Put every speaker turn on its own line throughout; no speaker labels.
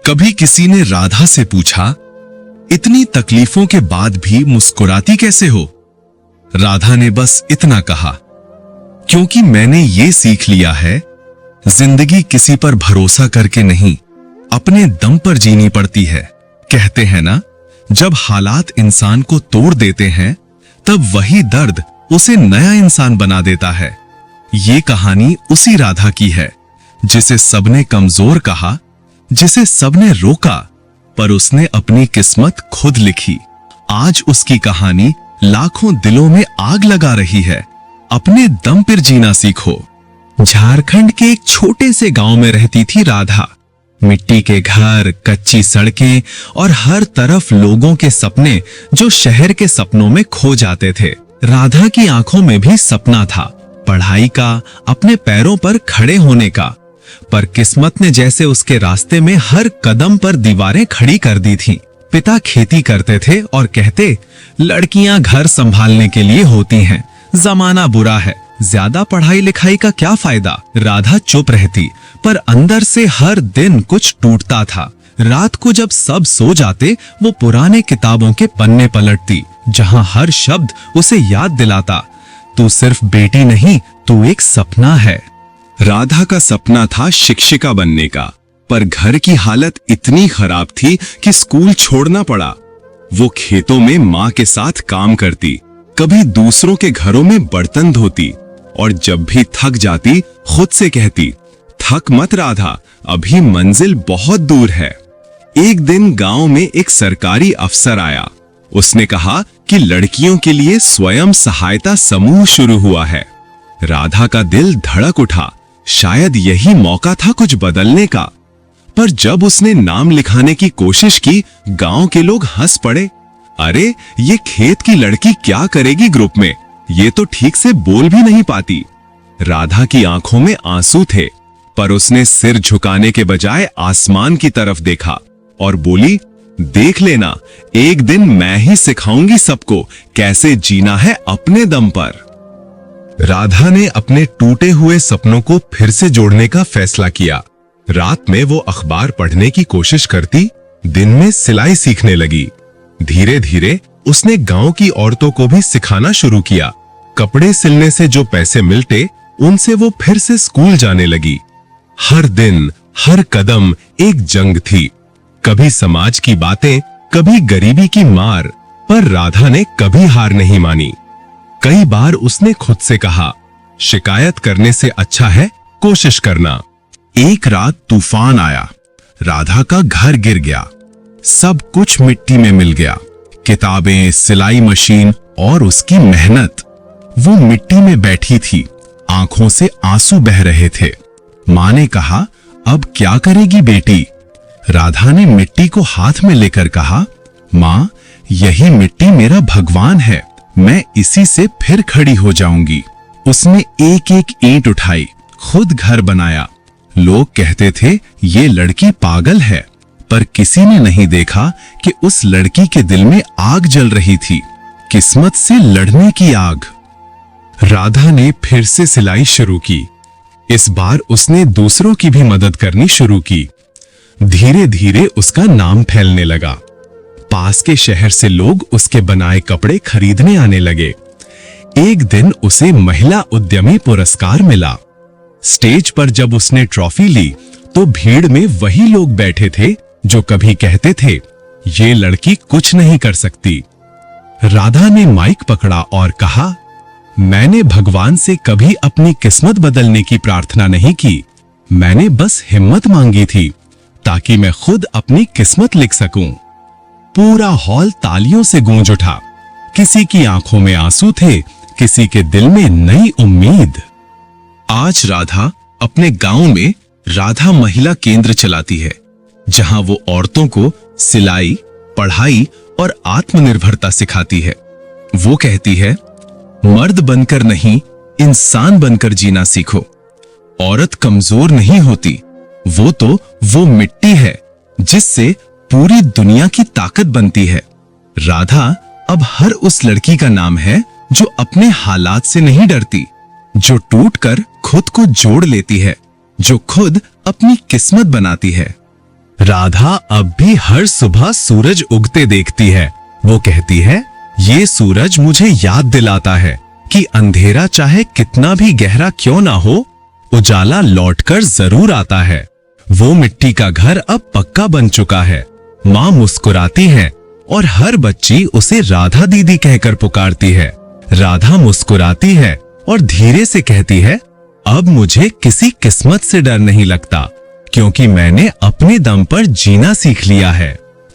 कभी किसी ने राधा से पूछा, इतनी तकलीफों के बाद भी मुस्कुराती कैसे हो? राधा ने बस इतना कहा, क्योंकि मैंने ये सीख लिया है, जिंदगी किसी पर भरोसा करके नहीं, अपने दम पर जीनी पड़ती है। कहते हैं ना, जब हालात इंसान को तोड़ देते हैं, तब वही दर्द उसे नया इंसान बना देता है। ये कहानी उसी राधा की है, जिसे सबने कमजोर कहा, जिसे सबने रोका, पर उसने अपनी किस्मत खुद लिखी। आज उसकी कहानी लाखों दिलों में आग लगा रही है। अपने दम पर जीना सीखो। झारखंड के एक छोटे से गांव में रहती थी राधा। मिट्टी के घर, कच्ची सड़कें और हर तरफ लोगों के सपने जो शहर के सपनों में खो जाते थे। राधा की आंखों में भी सपना था, पढ़ाई का, अपने पैरों पर खड़े होने का। पर किस्मत ने जैसे उसके रास्ते में हर कदम पर दीवारें खड़ी कर दी थीं। पिता खेती करते थे और कहते, लड़कियां घर संभालने के लिए होती हैं, जमाना बुरा है, ज्यादा पढ़ाई लिखाई का क्या फायदा। राधा चुप रहती, पर अंदर से हर दिन कुछ टूटता था। रात को जब सब सो जाते, वो पुराने किताबों के पन्ने पलटती, जहां हर शब्द उसे याद दिलाता, तू सिर्फ बेटी नहीं, तू एक सपना है। राधा का सपना था शिक्षिका बनने का, पर घर की हालत इतनी खराब थी कि स्कूल छोड़ना पड़ा। वो खेतों में माँ के साथ काम करती, कभी दूसरों के घरों में बर्तन धोती, और जब भी थक जाती खुद से कहती, थक मत राधा, अभी मंजिल बहुत दूर है। एक दिन गांव में एक सरकारी अफसर आया। उसने कहा कि लड़कियों के लिए स्वयं सहायता समूह शुरू हुआ है। राधा का दिल धड़क उठा, शायद यही मौका था कुछ बदलने का। पर जब उसने नाम लिखाने की कोशिश की, गांव के लोग हंस पड़े। अरे, ये खेत की लड़की क्या करेगी ग्रुप में, ये तो ठीक से बोल भी नहीं पाती। राधा की आंखों में आंसू थे, पर उसने सिर झुकाने के बजाय आसमान की तरफ देखा और बोली, देख लेना, एक दिन मैं ही सिखाऊंगी सबको कैसे जीना है अपने दम पर। राधा ने अपने टूटे हुए सपनों को फिर से जोड़ने का फैसला किया। रात में वो अखबार पढ़ने की कोशिश करती, दिन में सिलाई सीखने लगी। धीरे धीरे उसने गांव की औरतों को भी सिखाना शुरू किया। कपड़े सिलने से जो पैसे मिलते, उनसे वो फिर से स्कूल जाने लगी। हर दिन, हर कदम एक जंग थी। कभी समाज की बातें, कभी गरीबी की मार, पर राधा ने कभी हार नहीं मानी। कई बार उसने खुद से कहा, शिकायत करने से अच्छा है कोशिश करना। एक रात तूफान आया, राधा का घर गिर गया, सब कुछ मिट्टी में मिल गया, किताबें, सिलाई मशीन और उसकी मेहनत। वो मिट्टी में बैठी थी, आंखों से आंसू बह रहे थे। मां ने कहा, अब क्या करेगी बेटी? राधा ने मिट्टी को हाथ में लेकर कहा, मां, यही मिट्टी मेरा भगवान है, मैं इसी से फिर खड़ी हो जाऊंगी। उसने एक एक ईंट उठाई, खुद घर बनाया। लोग कहते थे ये लड़की पागल है, पर किसी ने नहीं देखा कि उस लड़की के दिल में आग जल रही थी, किस्मत से लड़ने की आग। राधा ने फिर से सिलाई शुरू की। इस बार उसने दूसरों की भी मदद करनी शुरू की। धीरे धीरे उसका नाम फैलने लगा। पास के शहर से लोग उसके बनाए कपड़े खरीदने आने लगे। एक दिन उसे महिला उद्यमी पुरस्कार मिला। स्टेज पर जब उसने ट्रॉफी ली, तो भीड़ में वही लोग बैठे थे जो कभी कहते थे, ये लड़की कुछ नहीं कर सकती। राधा ने माइक पकड़ा और कहा, मैंने भगवान से कभी अपनी किस्मत बदलने की प्रार्थना नहीं की, मैंने बस हिम्मत मांगी थी, ताकि मैं खुद अपनी किस्मत लिख सकूं। पूरा हॉल तालियों से गूंज उठा। किसी की आंखों में आंसू थे, किसी के दिल में नई उम्मीद। आज राधा अपने गांव में राधा महिला केंद्र चलाती है, जहां वो औरतों को सिलाई, पढ़ाई और आत्मनिर्भरता सिखाती है। वो कहती है, मर्द बनकर नहीं, इंसान बनकर जीना सीखो। औरत कमजोर नहीं होती, वो मिट्टी है जिससे पूरी दुनिया की ताकत बनती है। राधा अब हर उस लड़की का नाम है जो अपने हालात से नहीं डरती, जो टूटकर खुद को जोड़ लेती है, जो खुद अपनी किस्मत बनाती है। राधा अब भी हर सुबह सूरज उगते देखती है। वो कहती है, ये सूरज मुझे याद दिलाता है कि अंधेरा चाहे कितना भी गहरा क्यों ना हो, उजाला लौटकर जरूर आता है। वो मिट्टी का घर अब पक्का बन चुका है। माँ मुस्कुराती है और हर बच्ची उसे राधा दीदी कहकर पुकारती है। राधा मुस्कुराती है और धीरे से कहती है, अब मुझे किसी किस्मत से डर नहीं लगता, क्योंकि मैंने अपने दम पर जीना सीख लिया है।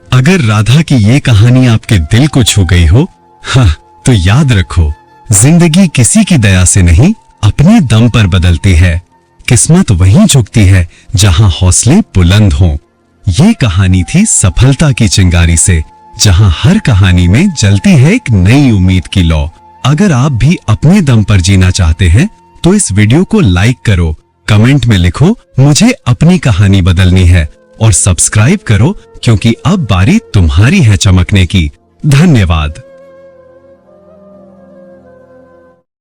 अगर राधा की ये कहानी आपके दिल को छू गई हो, हाँ, तो याद रखो, जिंदगी किसी की दया से नहीं, अपने दम पर बदलती है। किस्मत वहीं झुकती है जहां हौसले बुलंद हों। ये कहानी थी सफलता की चिंगारी से, जहां हर कहानी में जलती है एक नई उम्मीद की लौ। अगर आप भी अपने दम पर जीना चाहते हैं तो इस वीडियो को लाइक करो, कमेंट में लिखो मुझे अपनी कहानी बदलनी है, और सब्सक्राइब करो, क्योंकि अब बारी तुम्हारी है चमकने की। धन्यवाद।